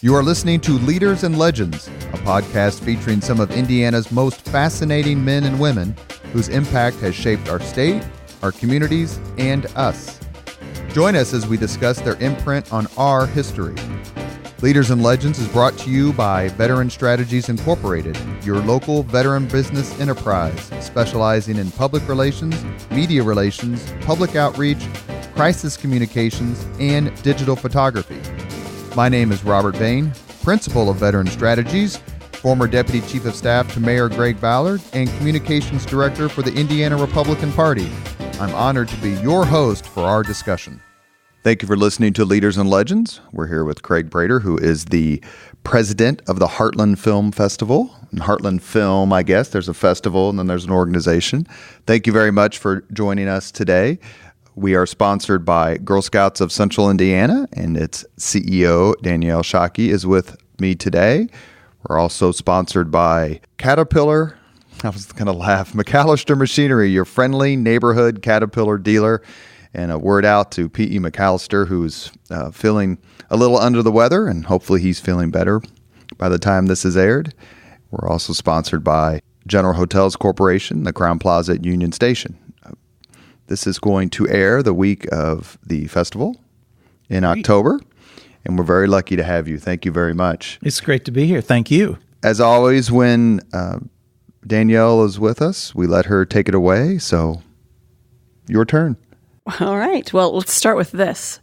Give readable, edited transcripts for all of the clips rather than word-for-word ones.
You are listening to Leaders and Legends, a podcast featuring some of Indiana's most fascinating men and women whose impact has shaped our state, our communities, and us. Join us as we discuss their imprint on our history. Leaders and Legends is brought to you by Veteran Strategies Incorporated, your local veteran business enterprise specializing in public relations, media relations, public outreach, crisis communications, and digital photography. My name is Robert Vane, Principal of Veteran Strategies, former Deputy Chief of Staff to Mayor Greg Ballard, and Communications Director for the Indiana Republican Party. I'm honored to be your host for our discussion. Thank you for listening to Leaders and Legends. We're here with Craig Prater, who is the president of the Heartland Film Festival. And Heartland Film, I guess, there's a festival and then there's an organization. Thank you very much for joining us today. We are sponsored by Girl Scouts of Central Indiana, and its CEO, Danielle Shockey, is with me today. We're also sponsored by Caterpillar. I was going to laugh. MacAllister Machinery, your friendly neighborhood Caterpillar dealer. And a word out to P.E. MacAllister, who's feeling a little under the weather, and hopefully he's feeling better by the time this is aired. We're also sponsored by General Hotels Corporation, the Crowne Plaza at Union Station. This is going to air the week of the festival in October, and we're very lucky to have you. Thank you very much. It's great to be here. Thank you. As always, when Danielle is with us, we let her take it away. So, your turn. All right. Well, let's start with this.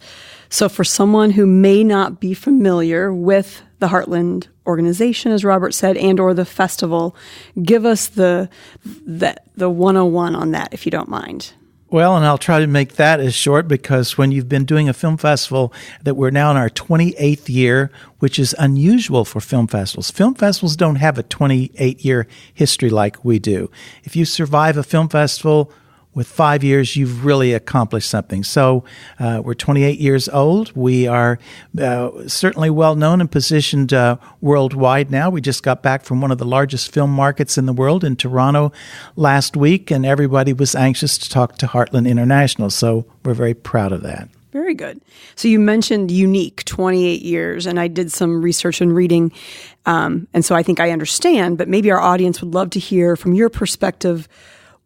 So for someone who may not be familiar with the Heartland organization, as Robert said, and or the festival, give us the 101 on that, if you don't mind. Well, and I'll try to make that as short because when you've been doing a film festival that we're now in our 28th year, which is unusual for film festivals. Film festivals don't have a 28-year history like we do. If you survive a film festival with 5 years, you've really accomplished something. So we're 28 years old. We are certainly well-known and positioned worldwide now. We just got back from one of the largest film markets in the world in Toronto last week, and everybody was anxious to talk to Heartland International. So we're very proud of that. Very good. So you mentioned unique, 28 years, and I did some research and reading, and so I think I understand, but maybe our audience would love to hear from your perspective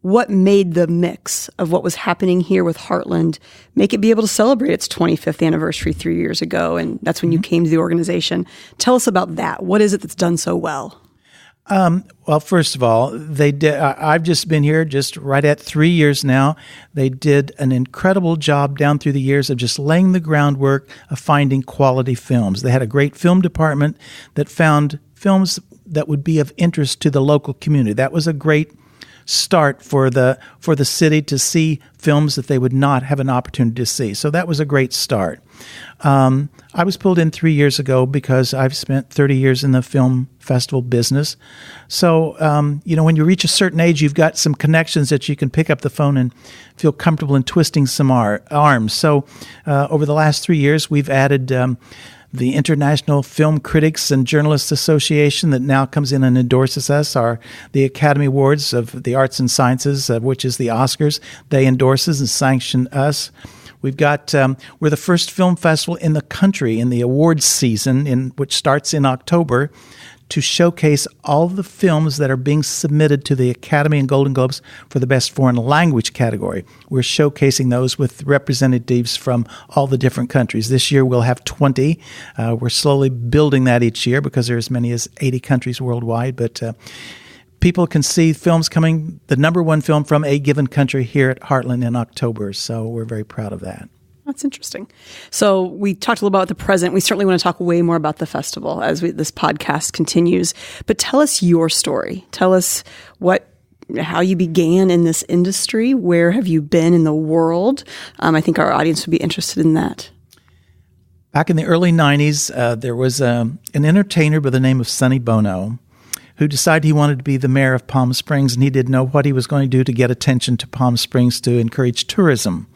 what made the mix of what was happening here with Heartland make it be able to celebrate its 25th anniversary 3 years ago, and that's when you came to the organization. Tell us about that. What is it that's done so well? Well, first of all, they did. I've just been here just right at 3 years now. They did an incredible job down through the years of just laying the groundwork of finding quality films. They had a great film department that found films that would be of interest to the local community. That was a great start for the city to see films that they would not have an opportunity to see. So that was a great start. I was pulled in 3 years ago because I've spent 30 years in the film festival business. So, when you reach a certain age, you've got some connections that you can pick up the phone and feel comfortable in twisting some arms. So over the last 3 years, we've added the International Film Critics and Journalists Association that now comes in and endorses us, the Academy Awards of the Arts and Sciences, which is the Oscars. They endorses and sanction us. We've got we're the first film festival in the country in the awards season, which starts in October, to showcase all the films that are being submitted to the Academy and Golden Globes for the Best Foreign Language category. We're showcasing those with representatives from all the different countries. This year we'll have 20. We're slowly building that each year because there are as many as 80 countries worldwide. But people can see films coming, the number one film from a given country here at Heartland in October. So we're very proud of that. That's interesting. So we talked a little about the present. We certainly want to talk way more about the festival as this podcast continues. But tell us your story. Tell us how you began in this industry. Where have you been in the world? I think our audience would be interested in that. Back in the early 90s, there was an entertainer by the name of Sonny Bono who decided he wanted to be the mayor of Palm Springs, and he didn't know what he was going to do to get attention to Palm Springs to encourage tourism.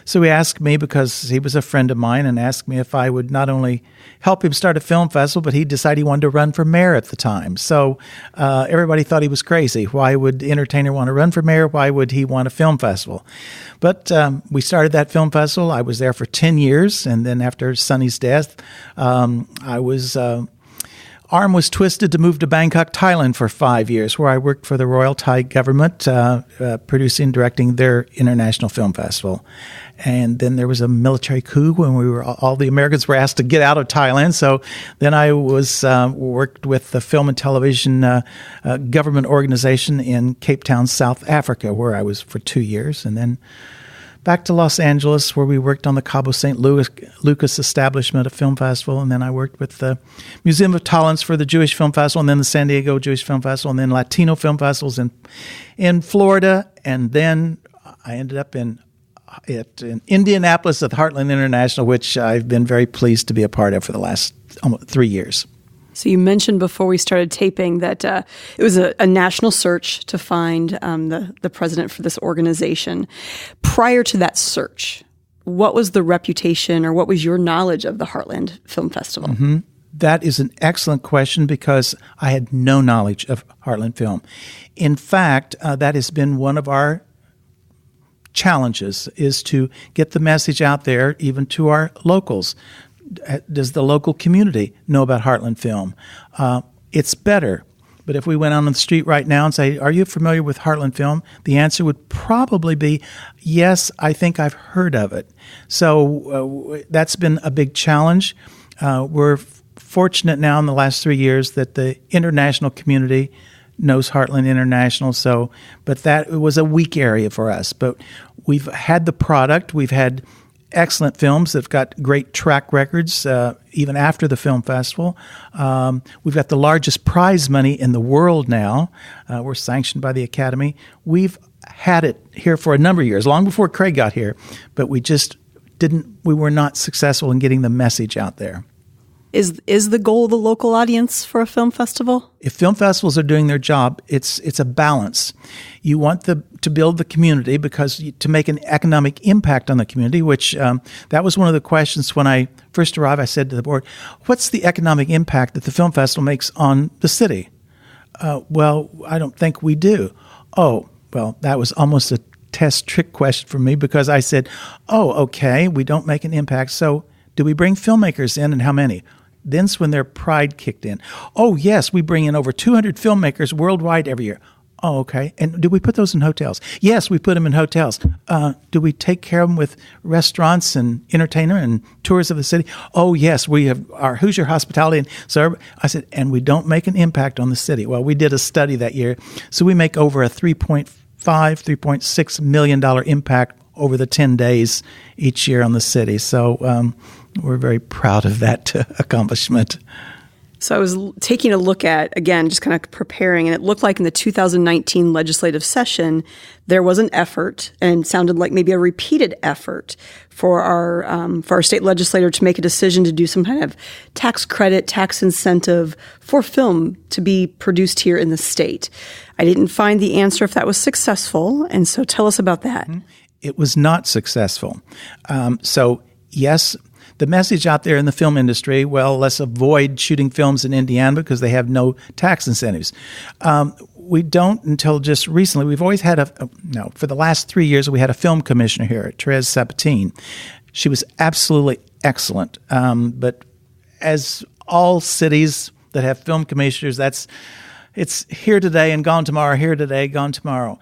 So he asked me, because he was a friend of mine, and asked me if I would not only help him start a film festival, but he decided he wanted to run for mayor at the time. So everybody thought he was crazy. Why would the entertainer want to run for mayor? Why would he want a film festival? But we started that film festival. I was there for 10 years, and then after Sonny's death, arm was twisted to move to Bangkok, Thailand for 5 years, where I worked for the Royal Thai government, producing and directing their international film festival. And then there was a military coup when all the Americans were asked to get out of Thailand. So then I worked with the film and television government organization in Cape Town, South Africa, where I was for 2 years. And then back to Los Angeles, where we worked on the Cabo St. Lucas establishment of Film Festival. And then I worked with the Museum of Tolerance for the Jewish Film Festival, and then the San Diego Jewish Film Festival, and then Latino film festivals in Florida. And then I ended up in Indianapolis at Heartland International, which I've been very pleased to be a part of for the last almost 3 years. So you mentioned before we started taping that it was a national search to find the president for this organization. Prior to that search, what was the reputation, or what was your knowledge of the Heartland Film Festival? Mm-hmm. That is an excellent question, because I had no knowledge of Heartland Film. In fact, that has been one of our challenges, is to get the message out there even to our locals. Does the local community know about Heartland Film? It's better. But if we went on the street right now and say, are you familiar with Heartland Film? The answer would probably be, yes, I think I've heard of it. So that's been a big challenge. We're fortunate now in the last 3 years that the international community knows Heartland International. But that was a weak area for us. But we've had the product. We've had excellent films that have got great track records even after the film festival. We've got the largest prize money in the world now. We're sanctioned by the Academy. We've had it here for a number of years, long before Craig got here, but we were not successful in getting the message out there. Is the goal the local audience for a film festival? If film festivals are doing their job, it's a balance. You want to build the community, because to make an economic impact on the community, which that was one of the questions when I first arrived. I said to the board, what's the economic impact that the film festival makes on the city? Well, I don't think we do. Oh, well, that was almost a test trick question for me, because I said, oh, okay, we don't make an impact. So do we bring filmmakers in, and how many? Then's when their pride kicked in. Oh, yes, we bring in over 200 filmmakers worldwide every year. Oh, okay. And do we put those in hotels? Yes, we put them in hotels. Do we take care of them with restaurants and entertainment and tours of the city? Oh, yes, we have our Hoosier Hospitality. And so I said, and we don't make an impact on the city. Well, we did a study that year. So we make over a $3.6 million impact over the 10 days each year on the city. So we're very proud of that accomplishment. So I was taking a look at, again, just kind of preparing, and it looked like in the 2019 legislative session, there was an effort, and it sounded like maybe a repeated effort for our state legislator to make a decision to do some kind of tax credit, tax incentive for film to be produced here in the state. I didn't find the answer if that was successful, and so tell us about that. It was not successful. So yes, the message out there in the film industry, well, let's avoid shooting films in Indiana because they have no tax incentives. We don't until just recently. We've always had for the last 3 years, we had a film commissioner here, Therese Sabatine. She was absolutely excellent. But as all cities that have film commissioners, it's here today and gone tomorrow, here today, gone tomorrow.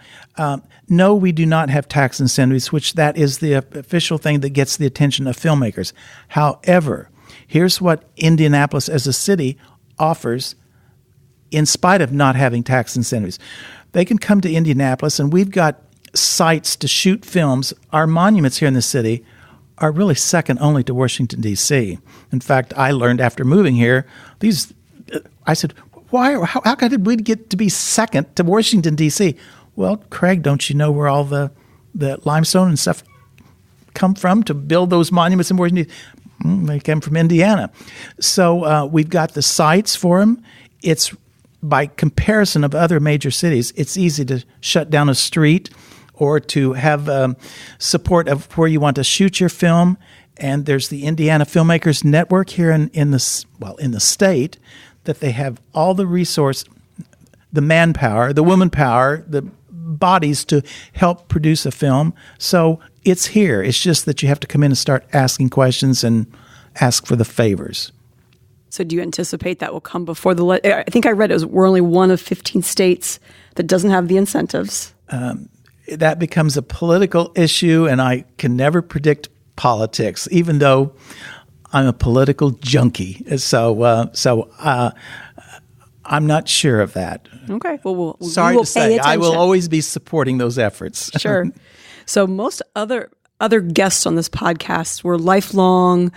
No, we do not have tax incentives, which that is the official thing that gets the attention of filmmakers. However, here's what Indianapolis as a city offers in spite of not having tax incentives. They can come to Indianapolis, and we've got sites to shoot films. Our monuments here in the city are really second only to Washington, D.C. In fact, I learned after moving here, I said, how did we get to be second to Washington, D.C.? Well, Craig, don't you know where all the limestone and stuff come from to build those monuments in Washington, D.C.? They came from Indiana. So we've got the sites for them. It's by comparison of other major cities, it's easy to shut down a street or to have support of where you want to shoot your film. And there's the Indiana Filmmakers Network here in the state, that they have all the resource, the manpower, the woman power, the bodies to help produce a film. So it's here. It's just that you have to come in and start asking questions and ask for the favors. So do you anticipate that will come before I think I read we're only one of 15 states that doesn't have the incentives. That becomes a political issue, and I can never predict politics, even though I'm a political junkie. So I'm not sure of that. Okay. Well, sorry we will to say, I will attention. always be supporting those efforts. Sure. So most other guests on this podcast were lifelong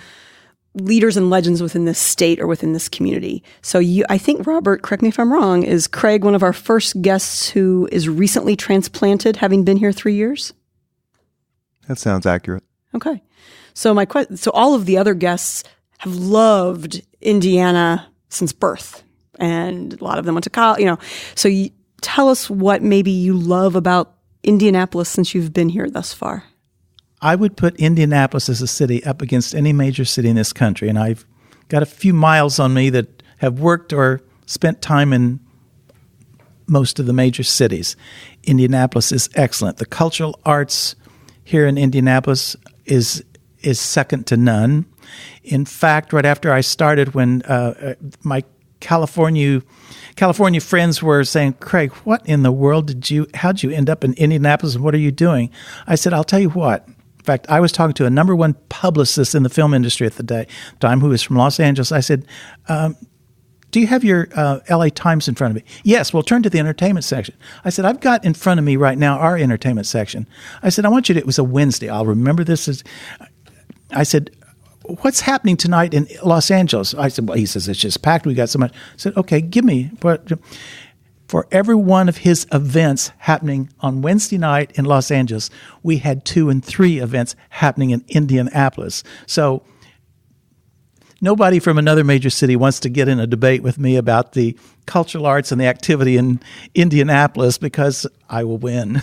leaders and legends within this state or within this community. So I think, Robert, correct me if I'm wrong, is Craig one of our first guests who is recently transplanted, having been here 3 years? That sounds accurate. Okay. So so all of the other guests have loved Indiana since birth, and a lot of them went to college. So tell us what maybe you love about Indianapolis since you've been here thus far. I would put Indianapolis as a city up against any major city in this country, and I've got a few miles on me that have worked or spent time in most of the major cities. Indianapolis is excellent. The cultural arts here in Indianapolis is second to none. In fact, right after I started, when my California friends were saying, "Craig, what in the world how'd you end up in Indianapolis, and what are you doing?" I said, "I'll tell you what." In fact, I was talking to a number one publicist in the film industry at the time, who was from Los Angeles. I said, "Do you have your LA Times in front of me?" "Yes." "Well, turn to the entertainment section." I said, "I've got in front of me right now our entertainment section." I said, it was a Wednesday. I'll remember this I said, "What's happening tonight in Los Angeles?" I said, "Well," he says, "it's just packed. We got so much." I said, "Okay, give me." For every one of his events happening on Wednesday night in Los Angeles, we had 2 and 3 events happening in Indianapolis. So nobody from another major city wants to get in a debate with me about the cultural arts and the activity in Indianapolis, because I will win.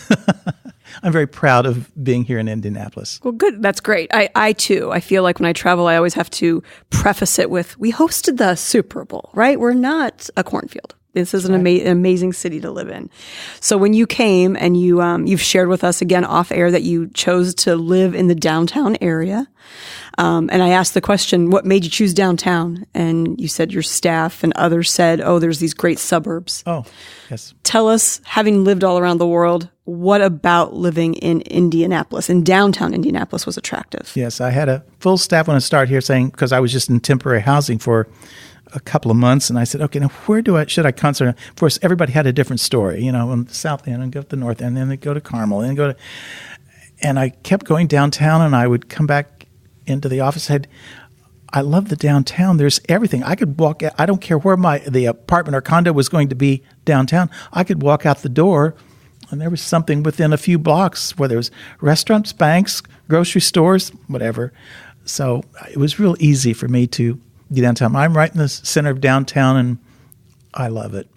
I'm very proud of being here in Indianapolis. Well, good. That's great. I too. I feel like when I travel, I always have to preface it with, we hosted the Super Bowl, right? We're not a cornfield. This is an amazing city to live in. So when you came and you've shared with us again off air that you chose to live in the downtown area. And I asked the question, what made you choose downtown? And you said your staff, and others said, oh, there's these great suburbs. Oh, yes. Tell us, having lived all around the world, what about living in Indianapolis, in downtown Indianapolis, was attractive? Yes, I had a full staff when I started here, saying, because I was just in temporary housing for a couple of months, and I said, okay, now should I concentrate? Of course, everybody had a different story, on the south end and go to the north end, and then they go to Carmel, and I kept going downtown, and I would come back into the office. I love the downtown. There's everything. I could walk out. I don't care where the apartment or condo was going to be downtown. I could walk out the door, and there was something within a few blocks, whether it was restaurants, banks, grocery stores, whatever. So it was real easy for me to get downtown. I'm right in the center of downtown, and I love it.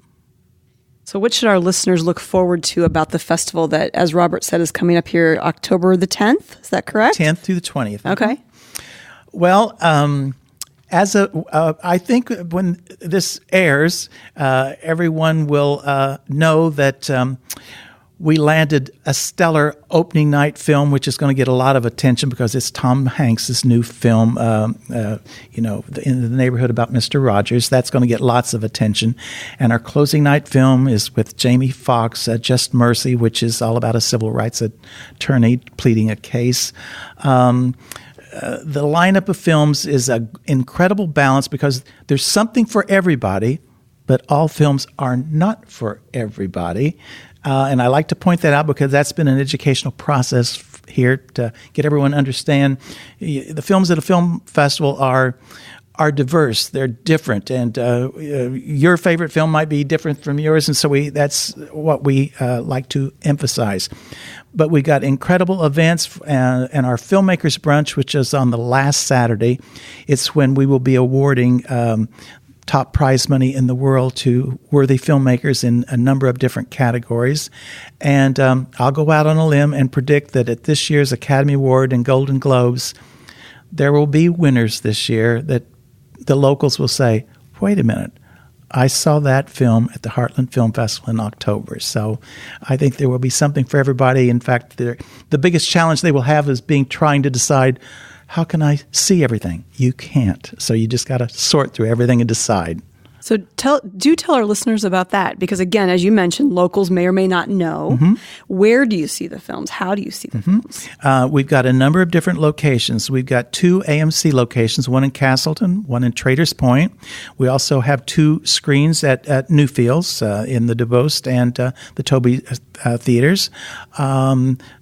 So what should our listeners look forward to about the festival that, as Robert said, is coming up here October the 10th? Is that correct? 10th through the 20th. Okay. Well, I think when this airs, everyone will know that we landed a stellar opening night film, which is going to get a lot of attention because it's Tom Hanks' new film, in the neighborhood about Mr. Rogers. That's going to get lots of attention. And our closing night film is with Jamie Foxx, Just Mercy, which is all about a civil rights attorney pleading a case. The lineup of films is an incredible balance because there's something for everybody, but all films are not for everybody. And I like to point that out because that's been an educational process here to get everyone to understand. The films at a film festival are diverse. They're different. And your favorite film might be different from yours. And so that's what we like to emphasize. But we got incredible events and our Filmmakers Brunch, which is on the last Saturday. It's when we will be awarding top prize money in the world to worthy filmmakers in a number of different categories. And I'll go out on a limb and predict that at this year's Academy Award and Golden Globes, there will be winners this year that the locals will say, wait a minute, I saw that film at the Heartland Film Festival in October. So I think there will be something for everybody. In fact, the biggest challenge they will have is trying to decide, how can I see everything? You can't. So you just got to sort through everything and decide. So tell our listeners about that, because again, as you mentioned, locals may or may not know. Where do you see the films? How do you see the films? We've got a number of different locations. We've got 2 AMC locations, one in Castleton, one in Traders Point. We also have 2 screens at Newfields in the DeVost and the Toby theaters.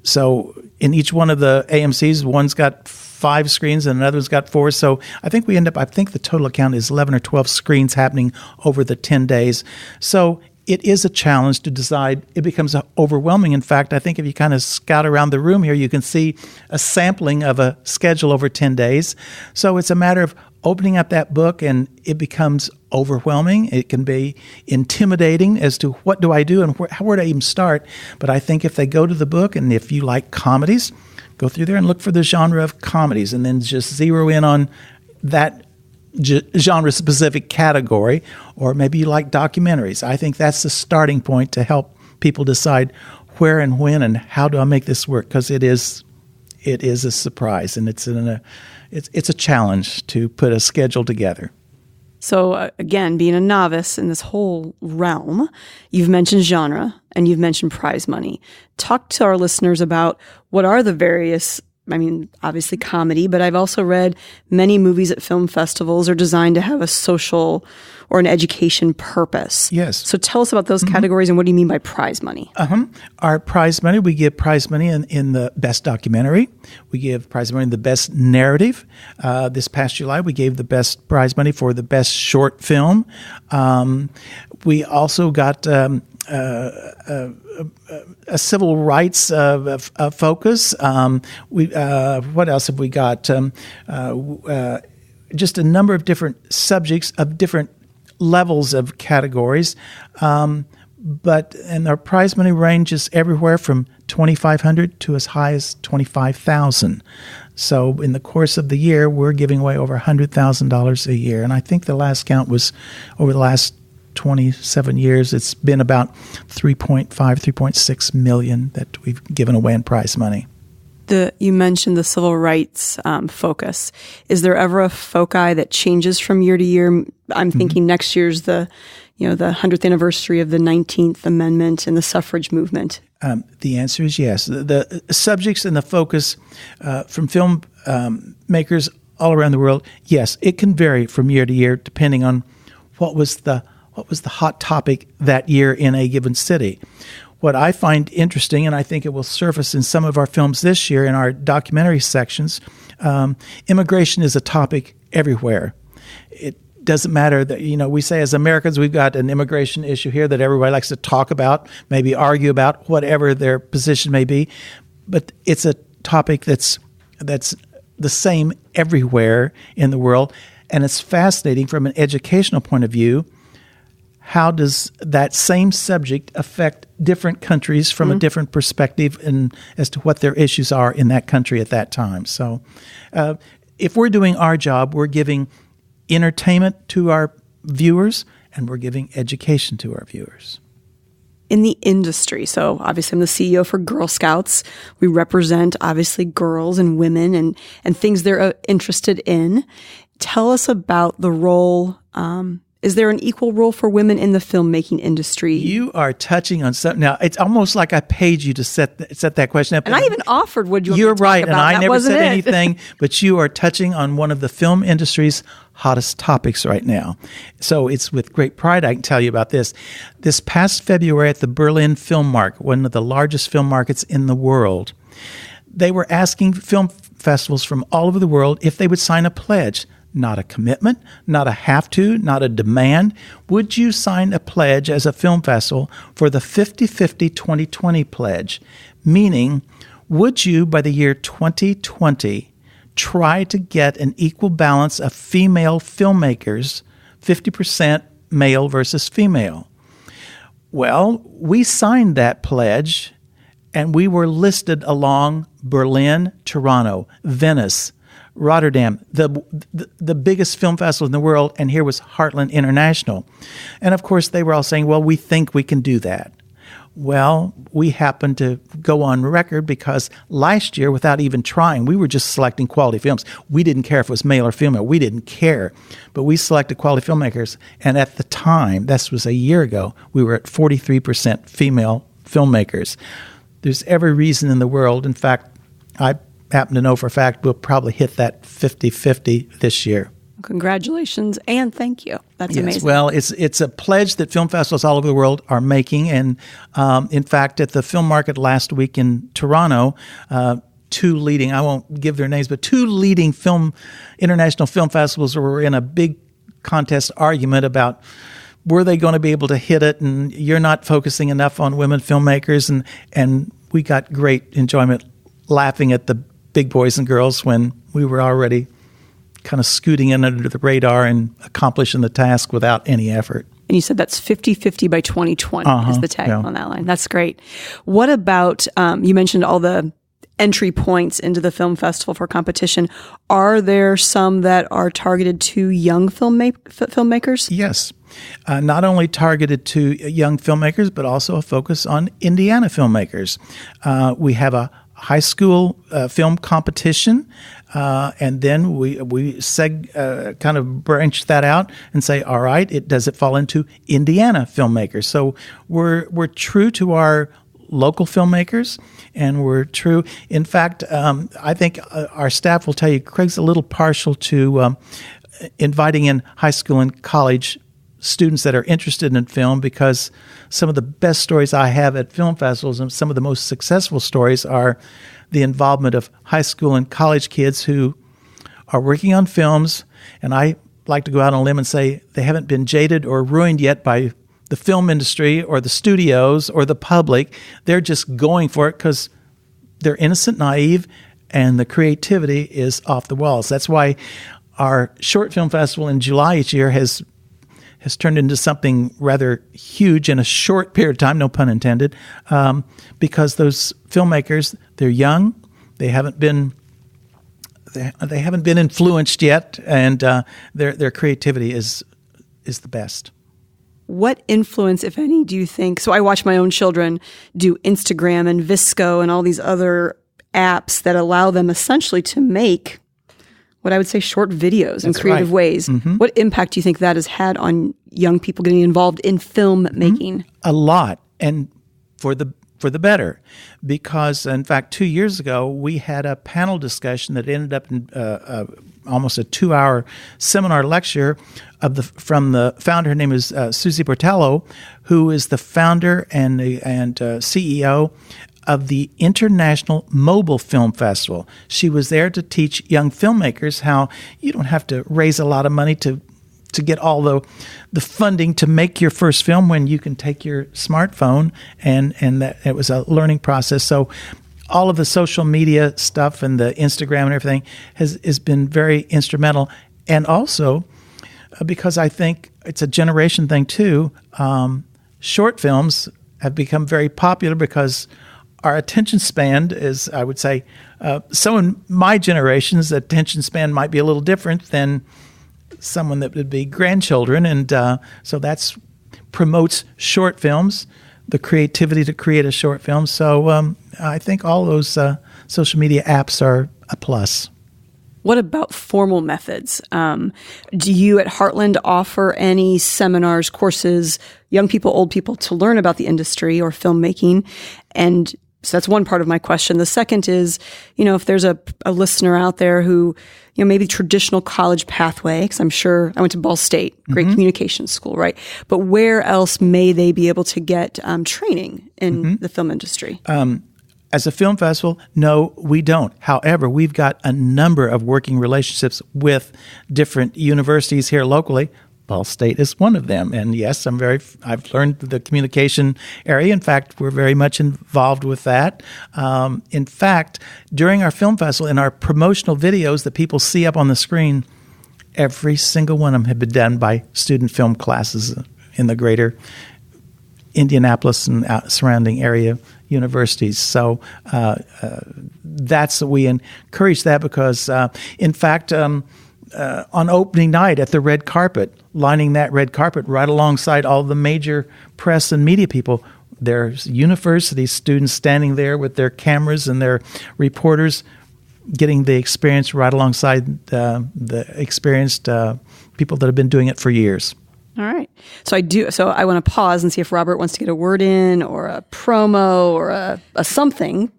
So in each one of the AMCs, one's got 5 screens and another's got 4. So I think the total count is 11 or 12 screens happening over the 10 days. So it is a challenge to decide. It becomes overwhelming. In fact, I think if you kind of scout around the room here, you can see a sampling of a schedule over 10 days. So it's a matter of opening up that book, and it becomes overwhelming. It can be intimidating as to what do I do and where do I even start. But I think if they go to the book, and if you like comedies, go through there and look for the genre of comedies and then just zero in on that genre-specific category. Or maybe you like documentaries. I think that's the starting point to help people decide where and when and how do I make this work, because it is a surprise, and it's a challenge to put a schedule together. So again, being a novice in this whole realm, you've mentioned genre and you've mentioned prize money. Talk to our listeners about what are the various, obviously comedy, but I've also read many movies at film festivals are designed to have a social or an education purpose. Yes. So tell us about those categories, and what do you mean by prize money? Our prize money, we give prize money in the best documentary. We give prize money in the best narrative. This past July, we gave the best prize money for the best short film. We also got a civil rights focus. What else have we got? Just a number of different subjects of different levels of categories. And our prize money ranges everywhere from $2,500 to as high as $25,000. So in the course of the year, we're giving away over $100,000 a year. And I think the last count was over the last 27 years, it's been about $3.6 million that we've given away in prize money. You mentioned the civil rights focus. Is there ever a foci that changes from year to year? I'm thinking next year's the 100th anniversary of the 19th Amendment and the suffrage movement. The answer is yes. The subjects and the focus from film makers all around the world, yes, it can vary from year to year depending on what was the hot topic that year in a given city. What I find interesting, and I think it will surface in some of our films this year in our documentary sections, immigration is a topic everywhere. It doesn't matter that, we say as Americans we've got an immigration issue here that everybody likes to talk about, maybe argue about, whatever their position may be. But it's a topic that's the same everywhere in the world, and it's fascinating from an educational point of view. How does that same subject affect different countries from a different perspective and as to what their issues are in that country at that time? So if we're doing our job, we're giving entertainment to our viewers and we're giving education to our viewers. In the industry, so obviously I'm the CEO for Girl Scouts. We represent obviously girls and women and things they're interested in. Tell us about the role. Is there an equal role for women in the filmmaking industry? You are touching on something. Now, it's almost like I paid you to set that question up. And I even offered, would you You're right, and I never said it. anything, but you are touching on one of the film industry's hottest topics right now. So it's with great pride I can tell you about this. This past February at the Berlin Film Market, one of the largest film markets in the world, they were asking film festivals from all over the world if they would sign a pledge. Not a commitment, not a have to, not a demand. Would you sign a pledge as a film festival for the 50-50 2020 pledge? Meaning, would you, by the year 2020, try to get an equal balance of female filmmakers 50% male versus female. Well, we signed that pledge, and we were listed along Berlin, Toronto, Venice, Rotterdam, the biggest film festival in the world, and here was Heartland International. And of course, they were all saying, well, we think we can do that. Well, we happened to go on record because last year, without even trying, we were just selecting quality films. We didn't care if it was male or female. We didn't care. But we selected quality filmmakers. And at the time, this was a year ago, we were at 43% female filmmakers. There's every reason in the world. In fact, I happen to know for a fact we'll probably hit that 50-50 this year. Congratulations and thank you. That's amazing. Well, it's a pledge that film festivals all over the world are making. And in fact, at the film market last week in Toronto, two leading, I won't give their names, but two leading international film festivals were in a big contest argument about were they going to be able to hit it, and you're not focusing enough on women filmmakers. And we got great enjoyment laughing at the big boys and girls when we were already kind of scooting in under the radar and accomplishing the task without any effort. And you said that's 50-50 by 2020 is the tag on that line. That's great. What about, you mentioned all the entry points into the film festival for competition. Are there some that are targeted to young filmmakers? Yes. Not only targeted to young filmmakers, but also a focus on Indiana filmmakers. We have a high school film competition, and then we kind of branch that out and say, all right, does it fall into Indiana filmmakers? So we're true to our local filmmakers, and we're true. In fact, I think our staff will tell you Craig's a little partial to inviting in high school and college students that are interested in film, because some of the best stories I have at film festivals and some of the most successful stories are the involvement of high school and college kids who are working on films. And I like to go out on a limb and say they haven't been jaded or ruined yet by the film industry or the studios or the public. They're just going for it because they're innocent, naive, and the creativity is off the walls. That's why our short film festival in July each year has turned into something rather huge in a short period of time, no pun intended, because those filmmakers, they're young, they haven't been influenced yet, and their creativity is the best. What influence, if any, do you think? So I watch my own children do Instagram and Visco and all these other apps that allow them essentially to make what I would say short videos in creative ways. Mm-hmm. What impact do you think that has had on young people getting involved in film making? A lot, and for the better, because in fact 2 years ago we had a panel discussion that ended up in almost a 2-hour seminar lecture from the founder. Her name is Susie Bortello, who is the founder and CEO of the International Mobile Film Festival. She was there to teach young filmmakers how you don't have to raise a lot of money to get all the funding to make your first film when you can take your smartphone, and that it was a learning process. So all of the social media stuff and the Instagram and everything has been very instrumental. And also, because I think it's a generation thing too, short films have become very popular because our attention span is, I would say, so in my generation's attention span might be a little different than someone that would be grandchildren. And so that's promotes short films, the creativity to create a short film. So I think all those social media apps are a plus. What about formal methods? Do you at Heartland offer any seminars, courses, young people, old people, to learn about the industry or filmmaking? And so that's one part of my question. The second is, if there's a listener out there who, maybe traditional college pathway, because I'm sure I went to Ball State, great communications school, right? But where else may they be able to get training in the film industry? As a film festival, no, we don't. However, we've got a number of working relationships with different universities here locally. Ball State is one of them. And yes, I've learned the communication area. In fact, we're very much involved with that. In fact, during our film festival, in our promotional videos that people see up on the screen, every single one of them have been done by student film classes in the greater Indianapolis and surrounding area universities. So we encourage that because, in fact, on opening night at the red carpet, lining that red carpet right alongside all the major press and media people, there's university students standing there with their cameras and their reporters getting the experience right alongside the experienced people that have been doing it for years. All right. So I want to pause and see if Robert wants to get a word in or a promo or a something.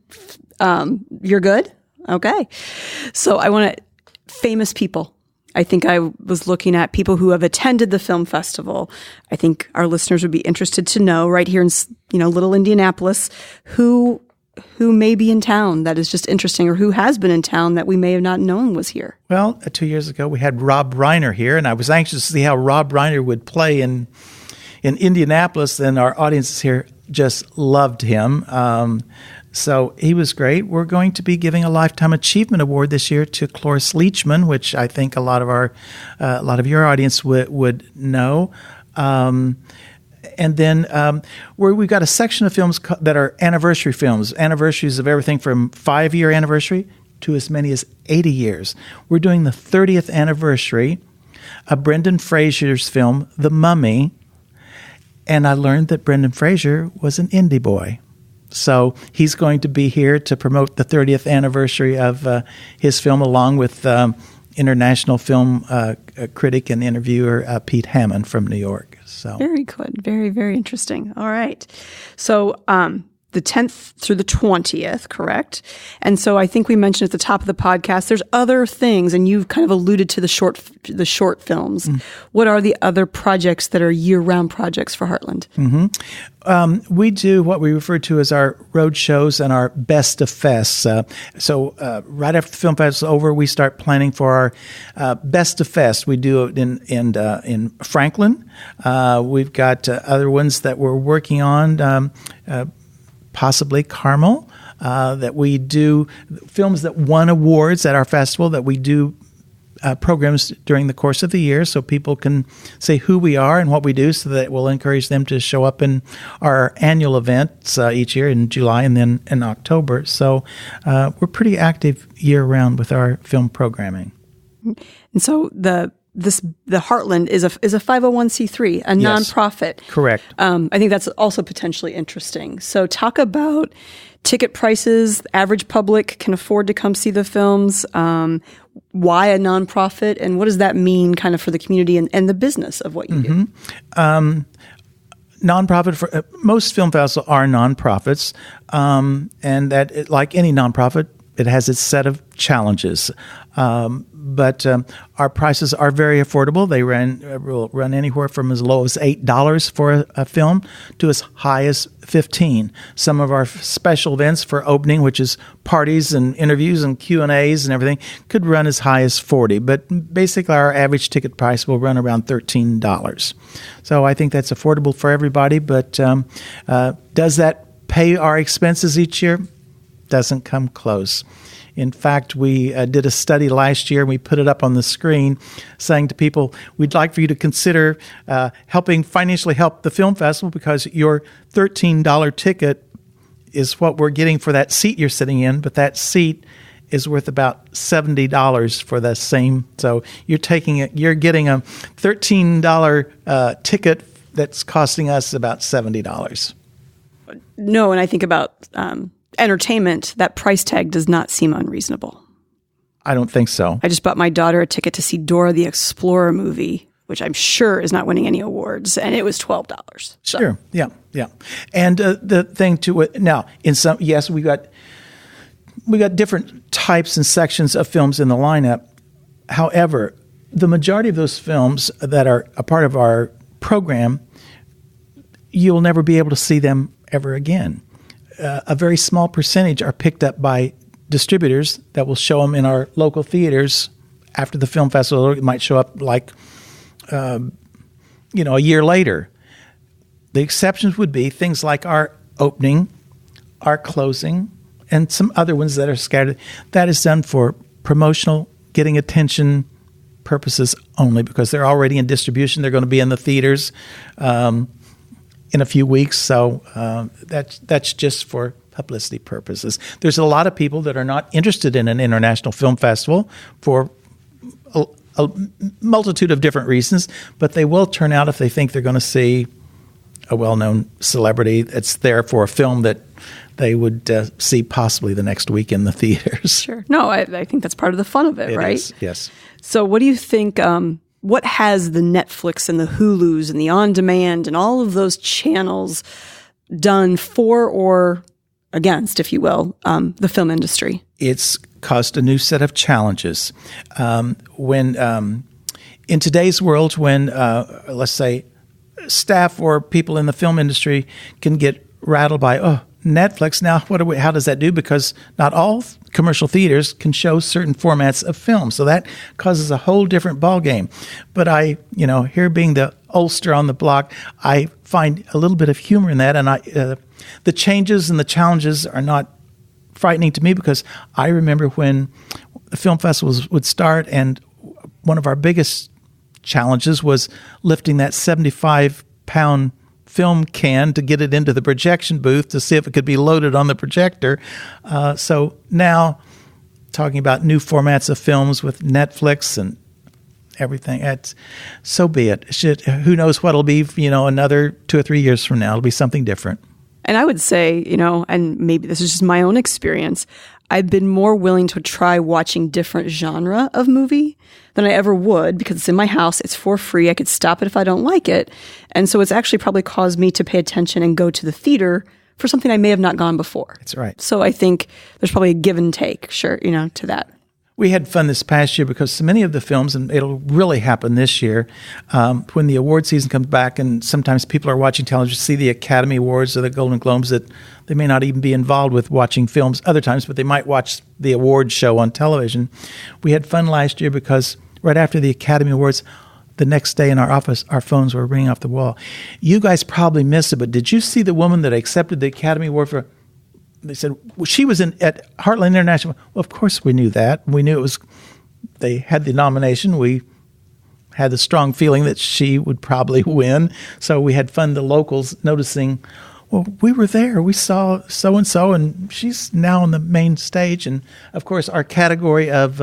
You're good? Okay. So I want to, famous people. I think I was looking at people who have attended the film festival. I think our listeners would be interested to know right here in, little Indianapolis, who may be in town that is just interesting, or who has been in town that we may have not known was here. Well, 2 years ago, we had Rob Reiner here, and I was anxious to see how Rob Reiner would play in Indianapolis, and our audiences here just loved him. So he was great. We're going to be giving a Lifetime Achievement Award this year to Cloris Leachman, which I think a lot of your audience would know. And then we've got a section of films that are anniversary films, anniversaries of everything from 5-year anniversary to as many as 80 years. We're doing the 30th anniversary of Brendan Fraser's film, The Mummy, and I learned that Brendan Fraser was an indie boy. So he's going to be here to promote the 30th anniversary of his film, along with international film critic and interviewer Pete Hammond from New York. So very good. Very, very interesting. All right. So the 10th through the 20th, correct? And so I think we mentioned at the top of the podcast, there's other things, and you've kind of alluded to the short films. Mm. What are the other projects that are year-round projects for Heartland? Mm-hmm. We do what we refer to as our road shows and our best of fests. So right after the film festival is over, we start planning for our best of fest. We do it in Franklin. We've got other ones that we're working on. Possibly Carmel, that we do films that won awards at our festival, that we do programs during the course of the year so people can say who we are and what we do, so that we'll encourage them to show up in our annual events each year in July and then in October. So we're pretty active year-round with our film programming. And so the Heartland is a 501c3, a nonprofit. Correct. I think that's also potentially interesting. So talk about ticket prices. Average public can afford to come see the films. Why a nonprofit, and what does that mean kind of for the community and the business of what you do? Nonprofit, most film festivals are nonprofits, and that, like any nonprofit, it has its set of challenges. But our prices are very affordable. They will run anywhere from as low as $8 for a film to as high as $15. Some of our special events for opening, which is parties and interviews and Q&As and everything, could run as high as $40. But basically, our average ticket price will run around $13. So I think that's affordable for everybody. But does that pay our expenses each year? Doesn't come close. In fact, we did a study last year, and we put it up on the screen, saying to people, we'd like for you to consider financially help the film festival, because your $13 ticket is what we're getting for that seat you're sitting in, but that seat is worth about $70 for the same. So you're getting a $13 ticket that's costing us about $70. No, and I think about entertainment, that price tag does not seem unreasonable. I don't think so. I just bought my daughter a ticket to see Dora the Explorer movie, which I'm sure is not winning any awards, and it was $12. So. Sure, yeah. And the thing to it now, we got different types and sections of films in the lineup. However, the majority of those films that are a part of our program, you'll never be able to see them ever again. A very small percentage are picked up by distributors that will show them in our local theaters after the film festival. It might show up a year later. The exceptions would be things like our opening, our closing, and some other ones that are scattered. That is done for promotional, getting attention purposes only, because they're already in distribution. They're going to be in the theaters in a few weeks. So that's just for publicity purposes. There's a lot of people that are not interested in an international film festival for a multitude of different reasons, but they will turn out if they think they're going to see a well-known celebrity that's there for a film that they would see possibly the next week in the theaters. Sure. No, I think that's part of the fun of it, right? Is, yes. So what do you think, what has the Netflix and the Hulus and the on-demand and all of those channels done for or against, if you will, the film industry? It's caused a new set of challenges. When in today's world, when let's say staff or people in the film industry can get rattled by, Netflix, now how does that do? Because not all commercial theaters can show certain formats of film. So that causes a whole different ballgame. But here being the oldster on the block, I find a little bit of humor in that. And the changes and the challenges are not frightening to me, because I remember when the film festivals would start, and one of our biggest challenges was lifting that 75-pound film can to get it into the projection booth to see if it could be loaded on the projector. So now, talking about new formats of films with Netflix and everything, so be it. Who knows what it'll be, another 2 or 3 years from now. It'll be something different. And I would say, and maybe this is just my own experience, I've been more willing to try watching different genre of movie than I ever would, because it's in my house, it's for free, I could stop it if I don't like it. And so it's actually probably caused me to pay attention and go to the theater for something I may have not gone before. That's right. So I think there's probably a give and take, to that. We had fun this past year because so many of the films, and it'll really happen this year, when the award season comes back, and sometimes people are watching television, see the Academy Awards or the Golden Globes, that they may not even be involved with watching films other times, but they might watch the award show on television. We had fun last year because right after the Academy Awards, the next day in our office, our phones were ringing off the wall. You guys probably missed it, but did you see the woman that accepted the Academy Award for... They said, well, she was at Heartland International. Well, of course we knew that. We knew they had the nomination. We had the strong feeling that she would probably win. So we had fun, the locals, noticing, well, we were there. We saw so-and-so, and she's now on the main stage. And, of course, our category of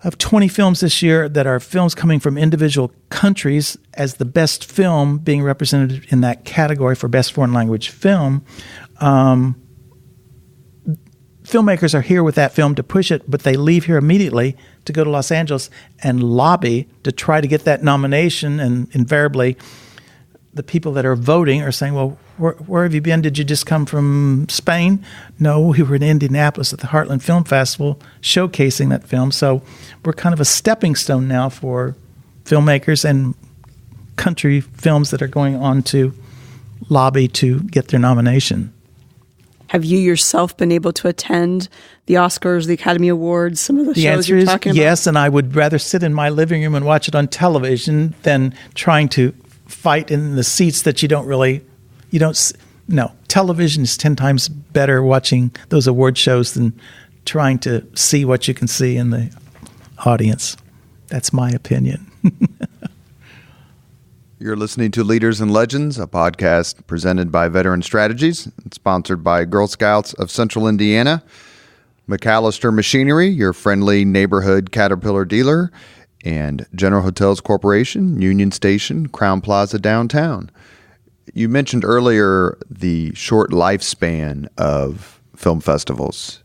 20 films this year that are films coming from individual countries as the best film being represented in that category for Best Foreign Language Film. Filmmakers are here with that film to push it, but they leave here immediately to go to Los Angeles and lobby to try to get that nomination. And invariably, the people that are voting are saying, well, where have you been? Did you just come from Spain? No, we were in Indianapolis at the Heartland Film Festival showcasing that film. So we're kind of a stepping stone now for filmmakers and country films that are going on to lobby to get their nomination. Have you yourself been able to attend the Oscars, the Academy Awards, some of the shows you're talking about? Yes, and I would rather sit in my living room and watch it on television than trying to fight in the seats that no. Television is 10 times better watching those award shows than trying to see what you can see in the audience. That's my opinion. You're listening to Leaders and Legends, a podcast presented by Veteran Strategies, sponsored by Girl Scouts of Central Indiana, MacAllister Machinery, your friendly neighborhood Caterpillar dealer, and General Hotels Corporation, Union Station, Crowne Plaza Downtown. You mentioned earlier the short lifespan of film festivals.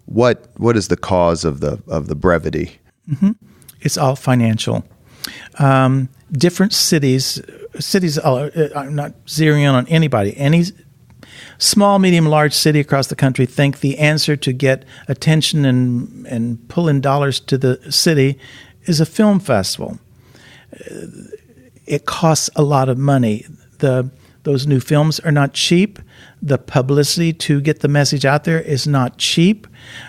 What is the cause of the brevity? Mm-hmm. It's all financial. Different cities, I'm not zeroing in on anybody. Any small, medium, large city across the country think the answer to get attention and pull in dollars to the city is a film festival. It costs a lot of money. Those new films are not cheap. The publicity to get the message out there is not cheap.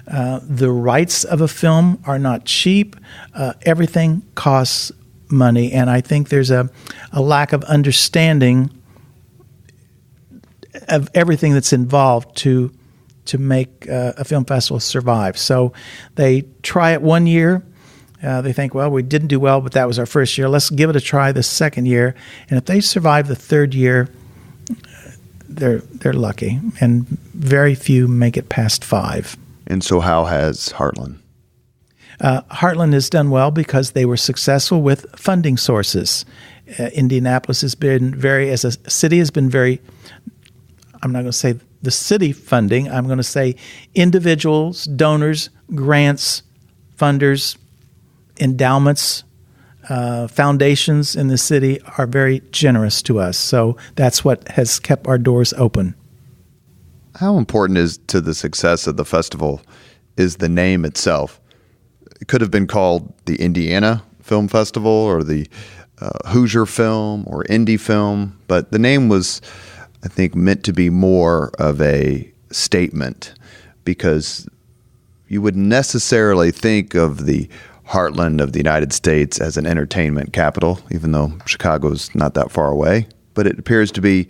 The rights of a film are not cheap. Everything costs money, and I think there's a lack of understanding of everything that's involved to make a film festival survive. So they try it one year, They think, well, we didn't do well, but that was our first year. Let's give it a try the second year. And if they survive the third year, they're lucky. And very few make it past 5. And so how has Heartland? Heartland has done well because they were successful with funding sources. Indianapolis has been as a city, has been very, I'm not going to say the city funding, I'm going to say individuals, donors, grants, funders, endowments, foundations in the city are very generous to us. So that's what has kept our doors open. How important is to the success of the festival is the name itself? It could have been called the Indiana Film Festival or the Hoosier Film or Indie Film, but the name was, I think, meant to be more of a statement because you wouldn't necessarily think of the heartland of the United States as an entertainment capital, even though Chicago's not that far away. But it appears to be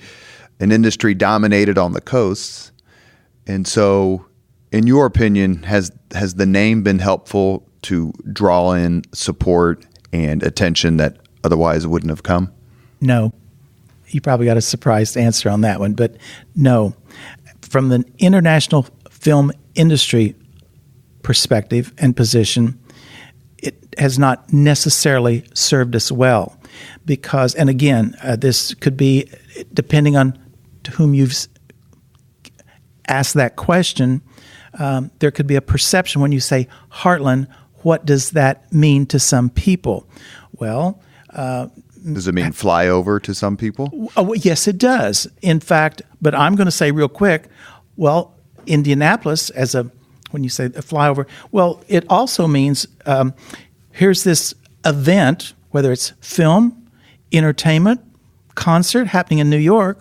an industry dominated on the coasts. And so, in your opinion, has the name been helpful to draw in support and attention that otherwise wouldn't have come? No. You probably got a surprised answer on that one, but no. From the international film industry perspective and position, it has not necessarily served us well because, and again, this could be, depending on to whom you've asked that question, there could be a perception when you say Heartland, what does that mean to some people? Well, does it mean flyover to some people? Oh, yes, it does. In fact, but I'm going to say real quick, well, Indianapolis when you say a flyover, well, it also means here's this event, whether it's film, entertainment, concert happening in New York,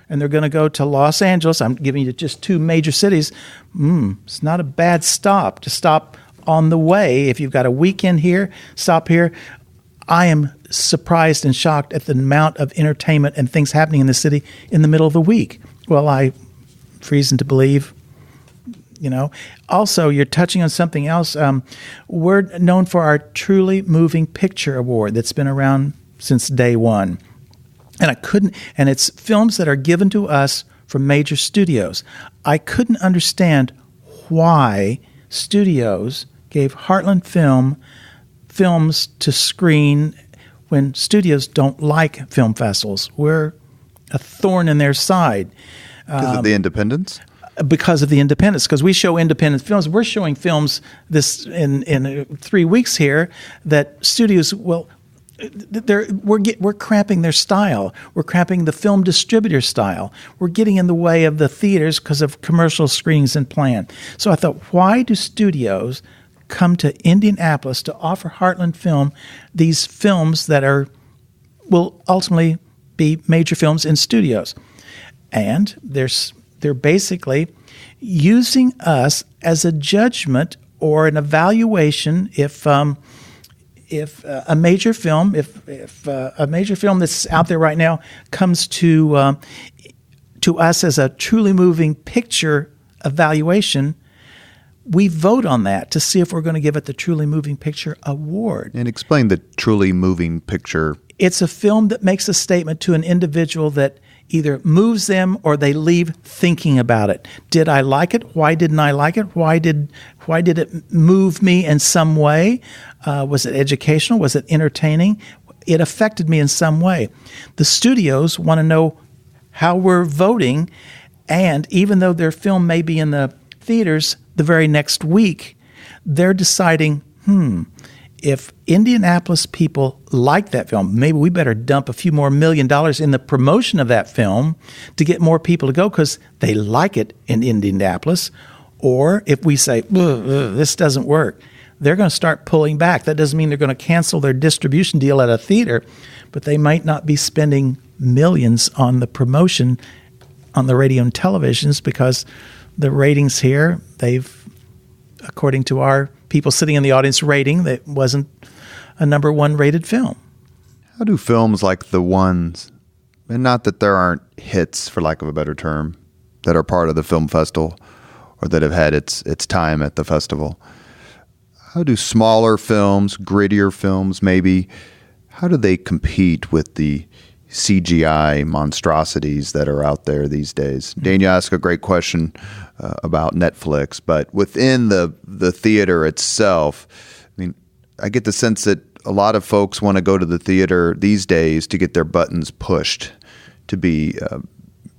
and they're going to go to Los Angeles. I'm giving you just 2 major cities. It's not a bad stop to stop on the way. If you've got a weekend here, stop here. I am surprised and shocked at the amount of entertainment and things happening in the city in the middle of the week. Well, I have reason to believe, Also, you're touching on something else. We're known for our Truly Moving Picture Award that's been around since day one. And it's films that are given to us from major studios. I couldn't understand why studios gave Heartland films to screen when studios don't like film festivals. We're a thorn in their side. Because of the independence? Because of the independence. Because we show independent films. We're showing films this in 3 weeks here that studios, we're cramping their style. We're cramping the film distributor style. We're getting in the way of the theaters because of commercial screenings and plan. So I thought, why do studios come to Indianapolis to offer Heartland Film these films that will ultimately be major films in studios? And they're basically using us as a judgment or an evaluation if a major film that's out there right now comes to us as a truly moving picture evaluation, we vote on that to see if we're going to give it the Truly Moving Picture Award. And explain the Truly Moving Picture. It's a film that makes a statement to an individual that either moves them or they leave thinking about it. Did I like it? Why didn't I like it? Why did it move me in some way? Was it educational? Was it entertaining? It affected me in some way. The studios want to know how we're voting, and even though their film may be in the theaters the very next week, they're deciding, if Indianapolis people like that film, maybe we better dump a few more $1 million in the promotion of that film to get more people to go because they like it in Indianapolis. Or if we say, this doesn't work, they're going to start pulling back. That doesn't mean they're going to cancel their distribution deal at a theater, but they might not be spending millions on the promotion on the radio and televisions because the ratings here, according to our people sitting in the audience rating, that wasn't a number 1 rated film. How do films like the ones, and not that there aren't hits, for lack of a better term, that are part of the film festival or that have had its time at the festival, how do smaller films, grittier films maybe, how do they compete with the CGI monstrosities that are out there these days? Daniel asked a great question about Netflix, but within the theater itself, I mean, I get the sense that a lot of folks want to go to the theater these days to get their buttons pushed, to be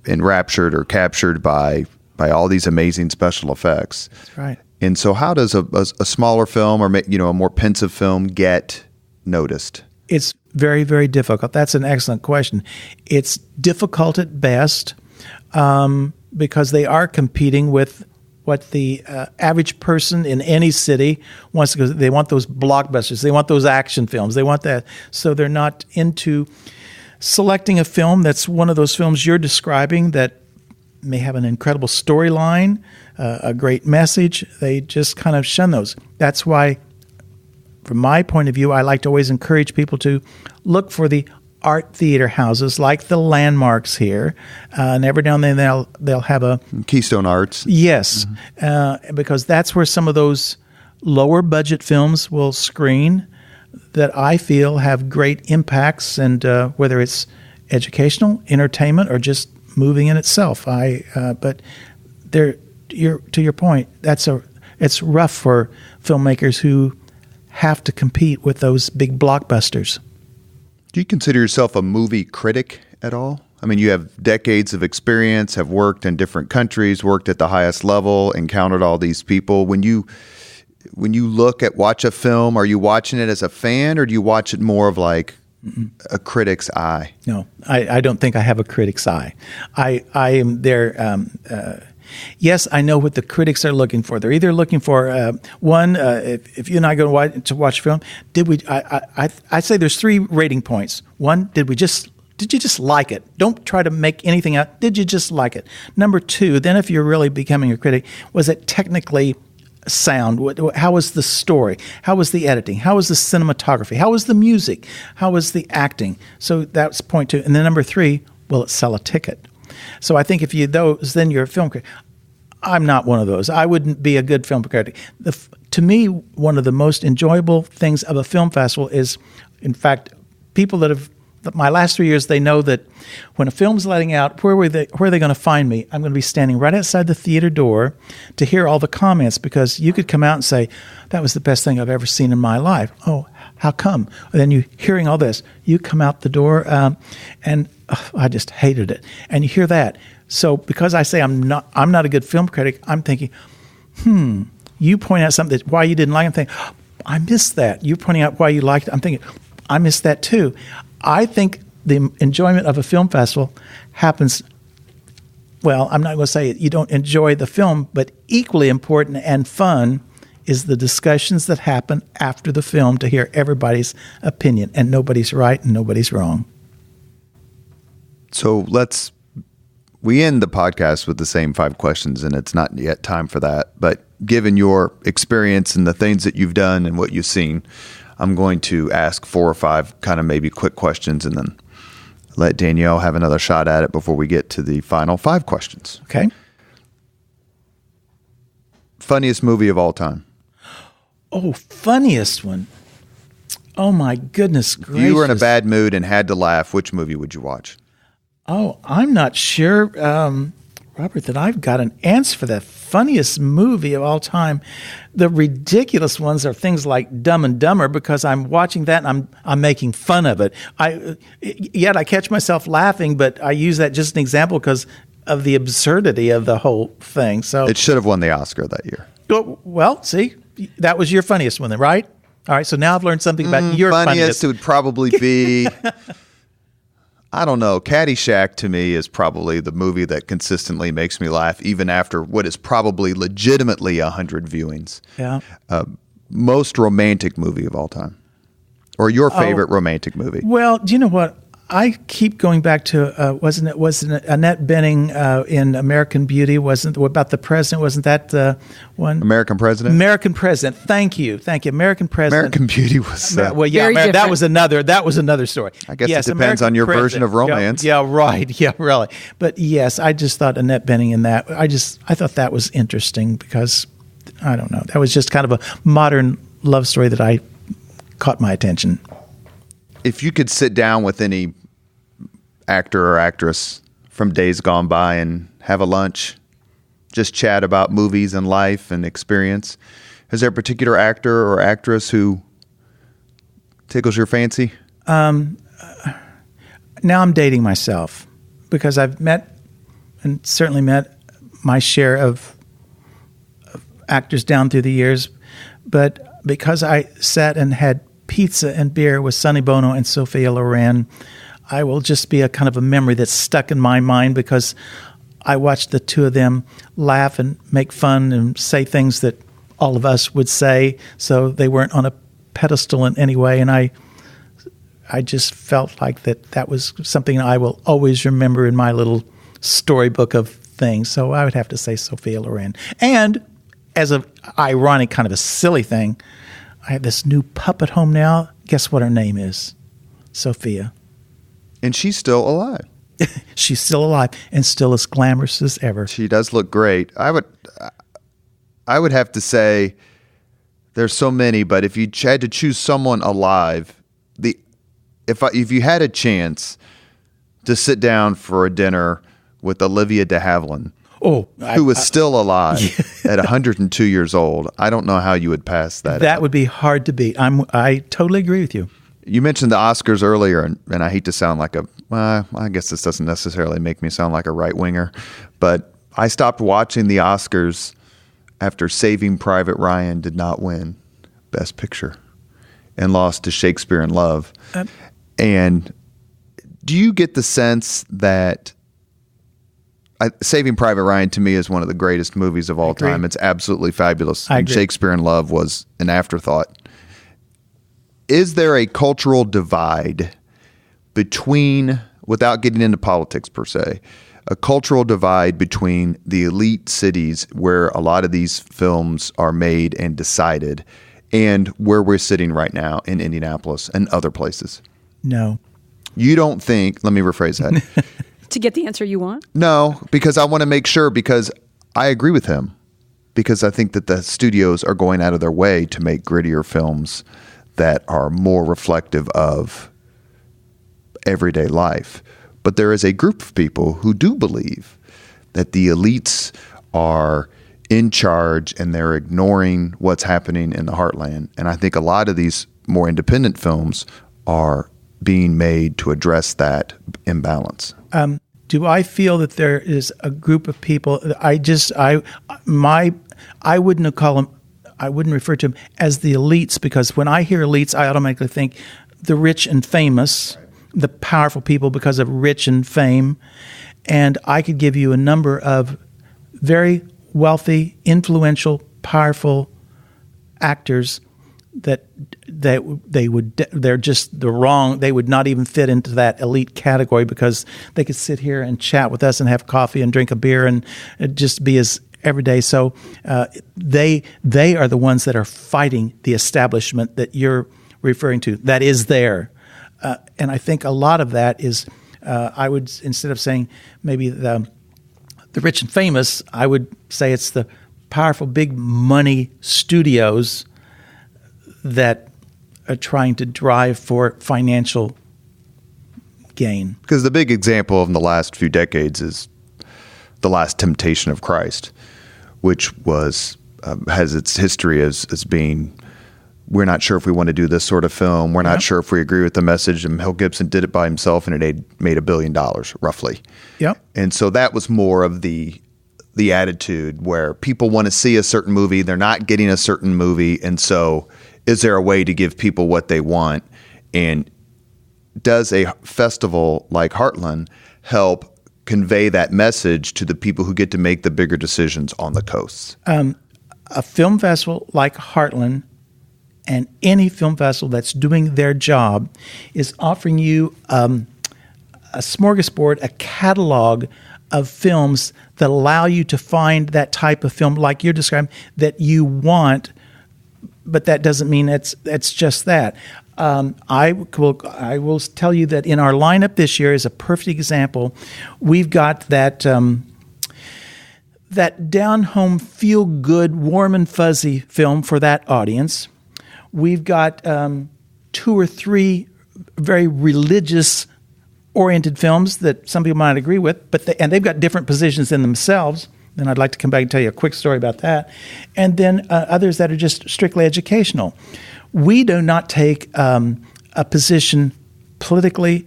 enraptured or captured by all these amazing special effects. That's right. And so how does a smaller film or a more pensive film get noticed? It's very, very difficult. That's an excellent question. It's difficult at best because they are competing with what the average person in any city wants to go. They want those blockbusters. They want those action films. They want that. So they're not into selecting a film that's one of those films you're describing that may have an incredible storyline, a great message. They just kind of shun those. That's why, from my point of view, I like to always encourage people to look for the art theater houses like the Landmarks here, and every now and then they'll have a Keystone Arts. Yes, because that's where some of those lower budget films will screen that I feel have great impacts, and whether it's educational, entertainment, or just moving in itself. But to your point, it's rough for filmmakers who have to compete with those big blockbusters. Do you consider yourself a movie critic at all? I mean, you have decades of experience, have worked in different countries, worked at the highest level, encountered all these people. When you watch a film, are you watching it as a fan, or do you watch it more of like a critic's eye? No, I don't think I have a critic's eye. I am there. Yes, I know what the critics are looking for. They're either looking for if you and I go to watch a film, did we? I say there's 3 rating points. One, did you just like it? Don't try to make anything out. Did you just like it? Number 2, then if you're really becoming a critic, was it technically sound? How was the story? How was the editing? How was the cinematography? How was the music? How was the acting? So that's point 2. And then number 3, will it sell a ticket? So I think if then you're a film critic. I'm not one of those. I wouldn't be a good film critic. To me, one of the most enjoyable things of a film festival is, in fact, people that have my last 3 years, they know that when a film's letting out, where are they going to find me? I'm going to be standing right outside the theater door to hear all the comments, because you could come out and say, that was the best thing I've ever seen in my life. Oh, how come? And then you hearing all this, you come out the door and I just hated it. And you hear that. So because I say I'm not a good film critic, I'm thinking, you point out something why you didn't like it. I'm thinking, I missed that. You're pointing out why you liked it. I'm thinking, I missed that too. I think the enjoyment of a film festival happens, well, I'm not going to say you don't enjoy the film, but equally important and fun is the discussions that happen after the film to hear everybody's opinion, and nobody's right and nobody's wrong. So we end the podcast with the same 5 questions, and it's not yet time for that. But given your experience and the things that you've done and what you've seen, I'm going to ask 4 or 5 kind of maybe quick questions, and then let Danielle have another shot at it before we get to the final 5 questions. Okay. Funniest movie of all time? Oh, funniest one. Oh, my goodness gracious. If you were in a bad mood and had to laugh, which movie would you watch? Oh, I'm not sure, Robert, that I've got an answer for the funniest movie of all time. The ridiculous ones are things like Dumb and Dumber, because I'm watching that and I'm making fun of it. Yet I catch myself laughing, but I use that just an example because of the absurdity of the whole thing. So it should have won the Oscar that year. Well, see, that was your funniest one then, right? All right, so now I've learned something about your funniest. It would probably be... I don't know. Caddyshack to me is probably the movie that consistently makes me laugh, even after what is probably legitimately 100 viewings. Yeah. Most romantic movie of all time, or your favorite romantic movie? Well, do you know what? I keep going back to wasn't it Annette Bening in American Beauty? Wasn't about the president? Wasn't that the one? American President. American President. Thank you. American President. American Beauty was well, yeah. That was another story. I guess it depends on your version of romance. Yeah, right. Yeah, really. But yes, I just thought Annette Bening in that. I thought that was interesting because I don't know. That was just kind of a modern love story that I caught my attention. If you could sit down with any actor or actress from days gone by and have a lunch, just chat about movies and life and experience, is there a particular actor or actress who tickles your fancy? Now I'm dating myself because I've met and certainly met my share of actors down through the years, but because I sat and had pizza and beer with Sonny Bono and Sophia Loren, I will just be a kind of a memory that's stuck in my mind because I watched the two of them laugh and make fun and say things that all of us would say, so they weren't on a pedestal in any way, and I just felt like that was something I will always remember in my little storybook of things. So I would have to say Sophia Loren. And as an ironic kind of a silly thing, I have this new pup at home now. Guess what her name is? Sophia. And she's still alive. She's still alive and still as glamorous as ever. She does look great. I would have to say there's so many, but if you had to choose someone alive, if you had a chance to sit down for a dinner with Olivia de Havilland, who was still alive at 102 years old, I don't know how you would pass that. That would be hard to beat. I totally agree with you. You mentioned the Oscars earlier, and I hate to sound like I guess this doesn't necessarily make me sound like a right-winger, but I stopped watching the Oscars after Saving Private Ryan did not win Best Picture and lost to Shakespeare in Love. And do you get the sense that Saving Private Ryan to me is one of the greatest movies of all time? It's absolutely fabulous. And Shakespeare in Love was an afterthought. Is there a cultural divide between, without getting into politics per se, a cultural divide between the elite cities where a lot of these films are made and decided and where we're sitting right now in Indianapolis and other places? No. You don't think, let me rephrase that. To get the answer you want? No, because I want to make sure, because I agree with him, because I think that the studios are going out of their way to make grittier films that are more reflective of everyday life. But there is a group of people who do believe that the elites are in charge and they're ignoring what's happening in the heartland. And I think a lot of these more independent films are being made to address that imbalance. Do I feel that there is a group of people? I wouldn't call them. I wouldn't refer to them as the elites, because when I hear elites, I automatically think the rich and famous, the powerful people because of rich and fame. And I could give you a number of very wealthy, influential, powerful actors that they're just the wrong. They would not even fit into that elite category because they could sit here and chat with us and have coffee and drink a beer and just be as everyday. So they are the ones that are fighting the establishment that you're referring to. That is there, and I think a lot of that is. I would, instead of saying maybe the rich and famous, I would say it's the powerful, big money studios that are trying to drive for financial gain. Because the big example of the last few decades is The Last Temptation of Christ, which was has its history as being, we're not sure if we want to do this sort of film. We're not sure if we agree with the message. And Mel Gibson did it by himself, and it made $1 billion, roughly. Yep. And so that was more of the attitude where people want to see a certain movie. They're not getting a certain movie. And so is there a way to give people what they want? And does a festival like Heartland help convey that message to the people who get to make the bigger decisions on the coasts? A film festival like Heartland and any film festival that's doing their job is offering you a smorgasbord, a catalog of films that allow you to find that type of film like you're describing that you want, but that doesn't mean it's just that. I will tell you that in our lineup this year is a perfect example. We've got that down-home, feel-good, warm and fuzzy film for that audience. We've got 2 or 3 very religious-oriented films that some people might agree with, and they've got different positions in themselves. And I'd like to come back and tell you a quick story about that. And then others that are just strictly educational. We do not take a position politically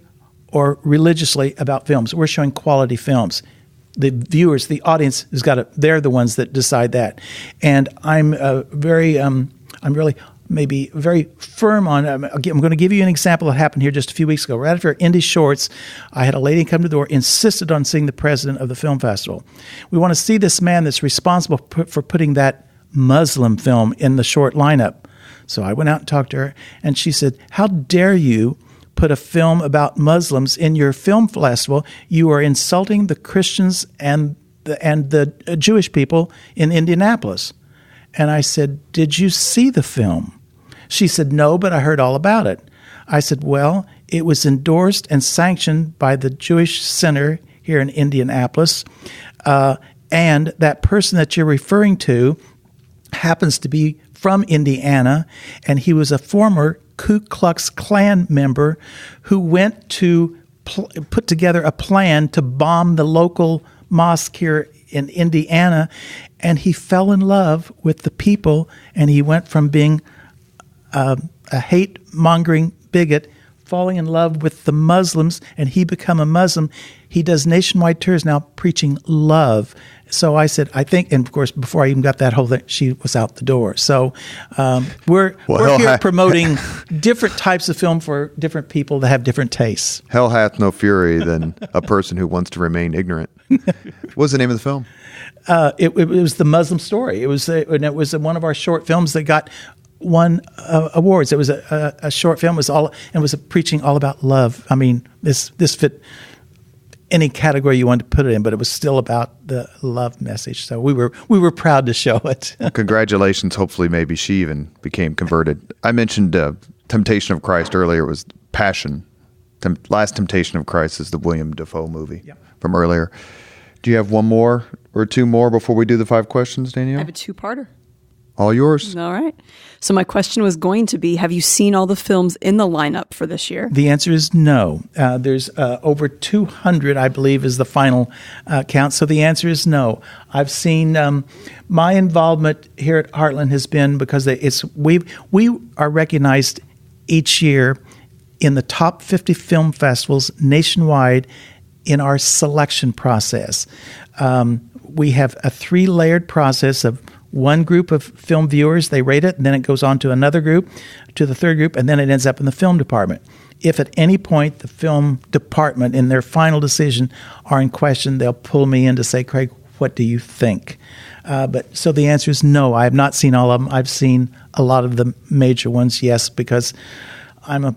or religiously about films. We're showing quality films. The viewers, the audience they're the ones that decide that. And I'm really maybe very firm on, I'm going to give you an example that happened here just a few weeks ago. Right after Indie Shorts, I had a lady come to the door, insisted on seeing the president of the film festival. We want to see this man that's responsible for putting that Muslim film in the short lineup. So I went out and talked to her, and she said, "How dare you put a film about Muslims in your film festival? You are insulting the Christians and the Jewish people in Indianapolis." And I said, "Did you see the film?" She said, "No, but I heard all about it." I said, "Well, it was endorsed and sanctioned by the Jewish Center here in Indianapolis, and that person that you're referring to happens to be from Indiana, and he was a former Ku Klux Klan member who went to put together a plan to bomb the local mosque here in Indiana, and he fell in love with the people, and he went from being a hate-mongering bigot, falling in love with the Muslims, and he become a Muslim. He does nationwide tours now preaching love." So I said, I think, and of course, before I even got that whole thing, she was out the door. So we're here promoting different types of film for different people that have different tastes. Hell hath no fury than a person who wants to remain ignorant. What was the name of the film? It was The Muslim Story. It was one of our short films that won awards. It was a short film. It was preaching all about love. I mean, this fit any category you wanted to put it in, but it was still about the love message. So we were proud to show it. Congratulations. Hopefully, maybe she even became converted. I mentioned Temptation of Christ earlier. It was Passion. Last Temptation of Christ is the William Dafoe movie from earlier. Do you have one more or two more before we do the 5 questions, Danielle? I have a 2-parter. All yours. All right. So my question was going to be, have you seen all the films in the lineup for this year? The answer is no. There's over 200, I believe, is the final count. So the answer is no. I've seen my involvement here at Heartland has been because we are recognized each year in the top 50 film festivals nationwide in our selection process. We have a 3-layered process of one group of film viewers, they rate it, and then it goes on to another group, to the third group, and then it ends up in the film department. If at any point the film department, in their final decision, are in question, they'll pull me in to say, "Craig, what do you think?" So the answer is no. I have not seen all of them. I've seen a lot of the major ones, yes, because I'm a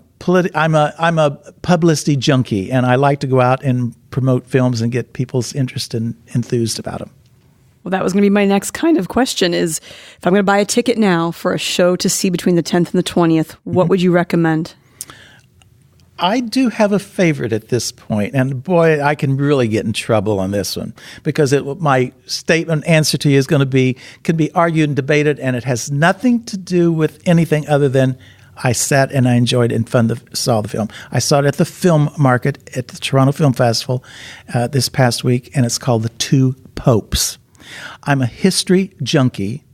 publicity junkie, and I like to go out and promote films and get people's interest and enthused about them. Well, that was going to be my next kind of question is, if I'm going to buy a ticket now for a show to see between the 10th and the 20th, what would you recommend? I do have a favorite at this point, and boy, I can really get in trouble on this one because my statement answer to you is can be argued and debated, and it has nothing to do with anything other than I sat and I enjoyed and saw the film. I saw it at the Film Market at the Toronto Film Festival this past week, and it's called The Two Popes. I'm a history junkie,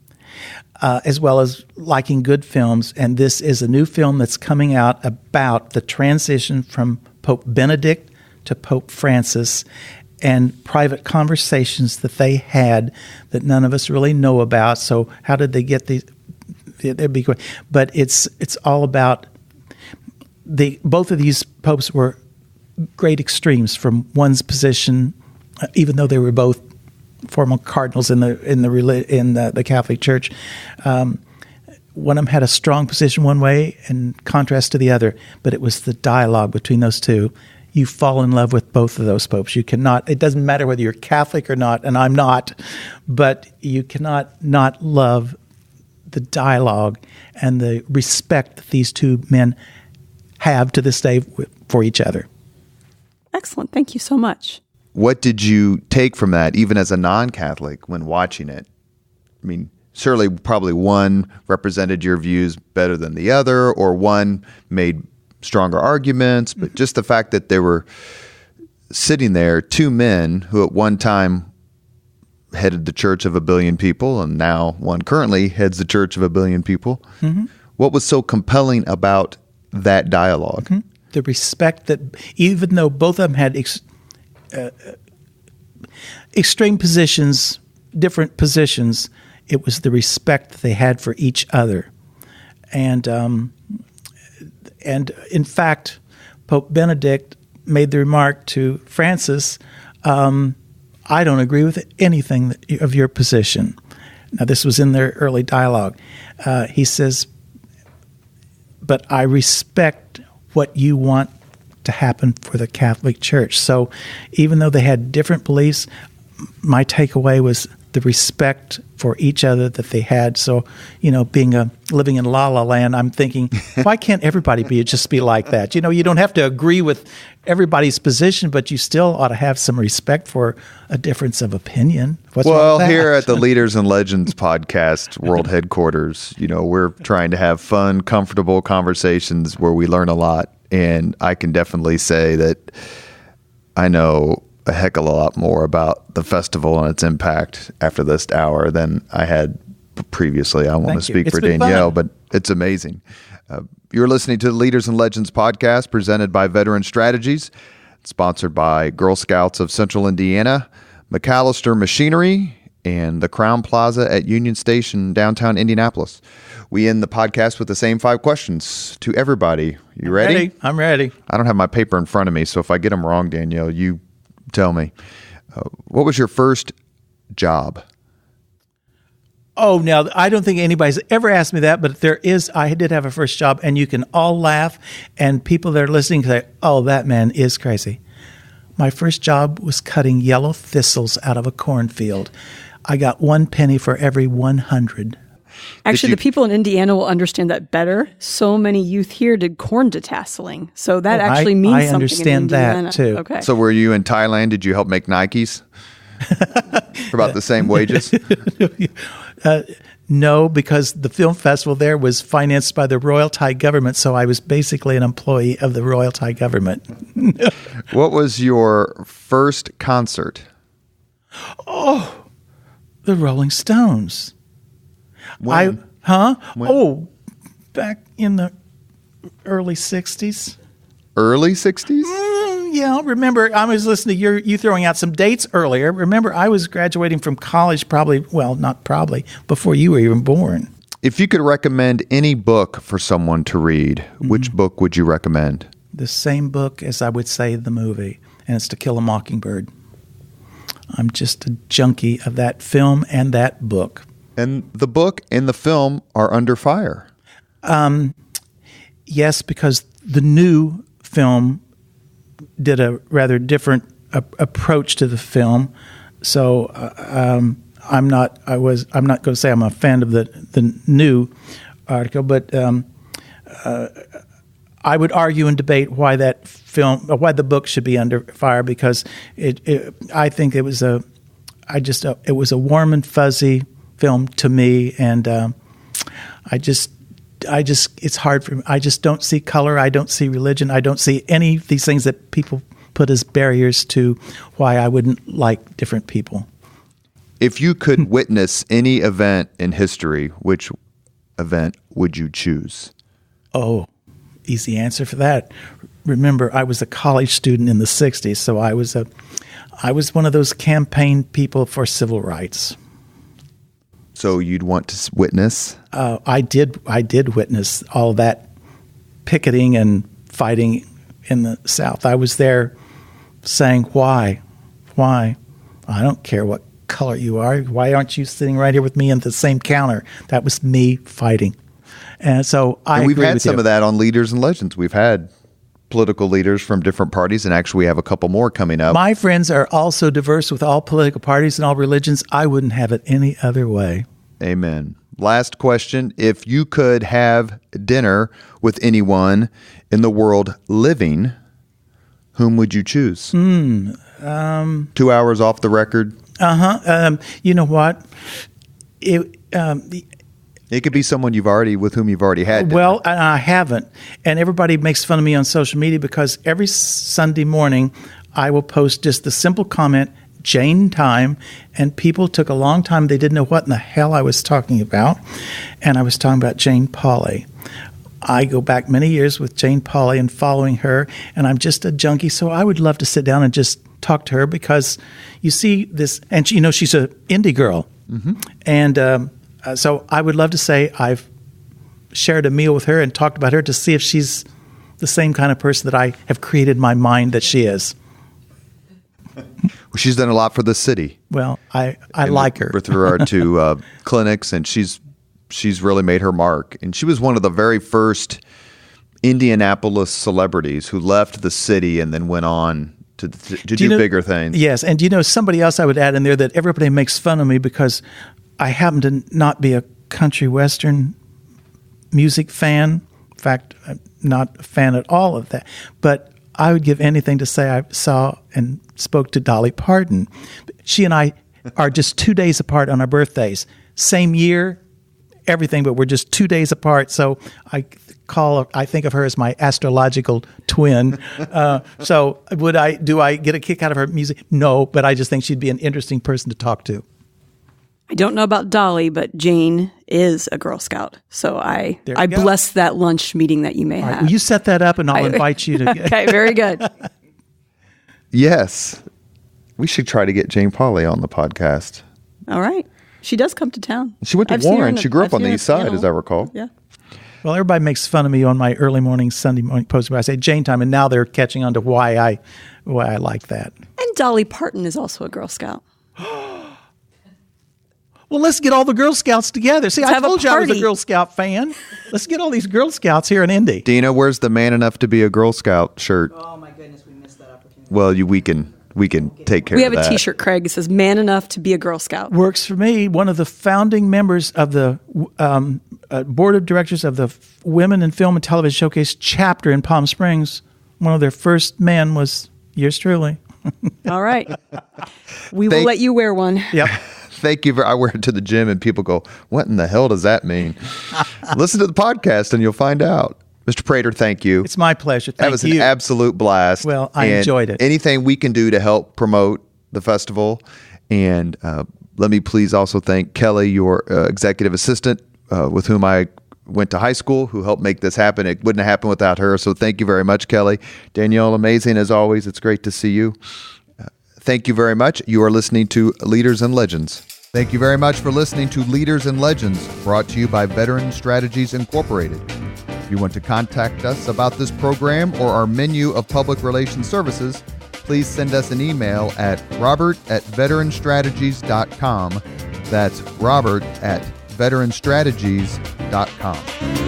as well as liking good films, and this is a new film that's coming out about the transition from Pope Benedict to Pope Francis and private conversations that they had that none of us really know about. So how did they get these? But it's all about both of these popes were great extremes from one's position, even though they were both former cardinals in the Catholic Church. One of them had a strong position one way in contrast to the other, but it was the dialogue between those two. You fall in love with both of those popes. You cannot, it doesn't matter whether you're Catholic or not, and I'm not, but you cannot not love the dialogue and the respect that these two men have to this day for each other. Excellent. Thank you so much. What did you take from that, even as a non-Catholic, when watching it? I mean, certainly probably one represented your views better than the other, or one made stronger arguments, but just the fact that they were sitting there, two men who at one time headed the church of 1 billion people, and now one currently heads the church of 1 billion people. What was so compelling about that dialogue? The respect that, even though both of them had extreme positions, different positions, it was the respect that they had for each other. And in fact, Pope Benedict made the remark to Francis, I don't agree with anything of your position. Now, this was in their early dialogue. He says, but I respect what you want to happen for the Catholic Church. So even though they had different beliefs, my takeaway was the respect for each other that they had. So, living in La La Land, I'm thinking, why can't everybody just be like that? You don't have to agree with everybody's position, but you still ought to have some respect for a difference of opinion. What's wrong with that? Here at the Leaders and Legends podcast world headquarters, we're trying to have fun, comfortable conversations where we learn a lot. And I can definitely say that I know a heck of a lot more about the festival and its impact after this hour than I had previously. I want to speak for Danielle, but it's amazing. You're listening to the Leaders and Legends podcast presented by Veteran Strategies, sponsored by Girl Scouts of Central Indiana, MacAllister Machinery, and the Crowne Plaza at Union Station, downtown Indianapolis. We end the podcast with the same 5 questions to everybody. You ready? I'm ready. I don't have my paper in front of me, so if I get them wrong, Danielle, you tell me. What was your first job? Oh, now, I don't think anybody's ever asked me that, but I did have a first job, and you can all laugh, and people that are listening say, oh, that man is crazy. My first job was cutting yellow thistles out of a cornfield. I got 1 penny for every 100. Actually, the people in Indiana will understand that better. So many youth here did corn detasseling. So that actually means something. I understand that too. Okay. So were you in Thailand? Did you help make Nikes? For about the same wages? No, because the film festival there was financed by the Royal Thai government, so I was basically an employee of the Royal Thai government. What was your first concert? Oh, the Rolling Stones. When? When? Oh, back in the early 60s. Early 60s? Yeah, remember, I was listening to you throwing out some dates earlier. Remember, I was graduating from college before you were even born. If you could recommend any book for someone to read, which book would you recommend? The same book as I would say the movie, and it's To Kill a Mockingbird. I'm just a junkie of that film and that book. And the book and the film are under fire. Yes, because the new film did a rather different approach to the film. So I'm not going to say I'm a fan of the new article, but I would argue and debate why why the book should be under fire, because I think it was a warm and fuzzy film to me, and it's hard for me. I just don't see color. I don't see religion. I don't see any of these things that people put as barriers to why I wouldn't like different people. If you could witness any event in history, which event would you choose? Oh, easy answer for that. Remember, I was a college student in the 60s, so I was one of those campaign people for civil rights. So you'd want to witness? I did witness all that picketing and fighting in the South. I was there saying, why? I don't care what color you are. Why aren't you sitting right here with me at the same counter? That was me fighting. And so we've had some of that on Leaders and Legends. We've had political leaders from different parties, and actually we have a couple more coming up. My friends are also diverse with all political parties and all religions. I wouldn't have it any other way. Amen. Last question. If you could have dinner with anyone in the world living, whom would you choose? 2 hours off the record? You know what? It could be someone with whom you've already had dinner. Well, I haven't. And everybody makes fun of me on social media because every Sunday morning I will post just the simple comment, Jane time, and people took a long time. They didn't know what in the hell I was talking about. And I was talking about Jane Pauley. I go back many years with Jane Pauley and following her, and I'm just a junkie, so I would love to sit down and just talk to her because you see this, and she's an indie girl. Mm-hmm. And so I would love to say I've shared a meal with her and talked about her to see if she's the same kind of person that I have created in my mind that she is. Well, she's done a lot for the city. Well, I like her. With regard to clinics, and she's really made her mark. And she was one of the very first Indianapolis celebrities who left the city and then went on to do bigger things. Yes, and somebody else I would add in there that everybody makes fun of me because I happen to not be a country western music fan. In fact, I'm not a fan at all of that. But I would give anything to say I saw and spoke to Dolly Parton. She and I are just 2 days apart on our birthdays. Same year, everything, but we're just 2 days apart. So I think of her as my astrological twin. So do I get a kick out of her music? No, but I just think she'd be an interesting person to talk to. I don't know about Dolly, but Jane is a Girl Scout. So I bless that lunch meeting that you may have. Well, you set that up and I'll invite you to. Okay, very good. Yes. We should try to get Jane Pauley on the podcast. All right. She does come to town. She went to Warren. She grew up on the east side, as I recall. Yeah. Well, everybody makes fun of me on my early morning Sunday morning post where I say Jane time, and now they're catching on to why I like that. And Dolly Parton is also a Girl Scout. Well, let's get all the Girl Scouts together. See, I told you I was a Girl Scout fan. Let's get all these Girl Scouts here in Indy. Dina, where's the Man Enough to Be a Girl Scout shirt? Oh, my goodness, we missed that opportunity. Well, we can take care of that. We have a T-shirt, Craig. It says Man Enough to Be a Girl Scout. Works for me. One of the founding members of the board of directors of the Women in Film and Television Showcase chapter in Palm Springs. One of their first men was yours truly. All right. We will let you wear one. Yep. Thank you. I wear it to the gym and people go, what in the hell does that mean? Listen to the podcast and you'll find out. Mr. Prater, thank you. It's my pleasure. Thank you. That was an absolute blast. Well, I enjoyed it. Anything we can do to help promote the festival. And let me please also thank Kelly, your executive assistant, with whom I went to high school, who helped make this happen. It wouldn't have happened without her. So thank you very much, Kelly. Danielle, amazing as always. It's great to see you. Thank you very much. You are listening to Leaders and Legends. Thank you very much for listening to Leaders and Legends, brought to you by Veteran Strategies Incorporated. If you want to contact us about this program or our menu of public relations services, please send us an email at robert@veteranstrategies.com. That's robert@veteranstrategies.com.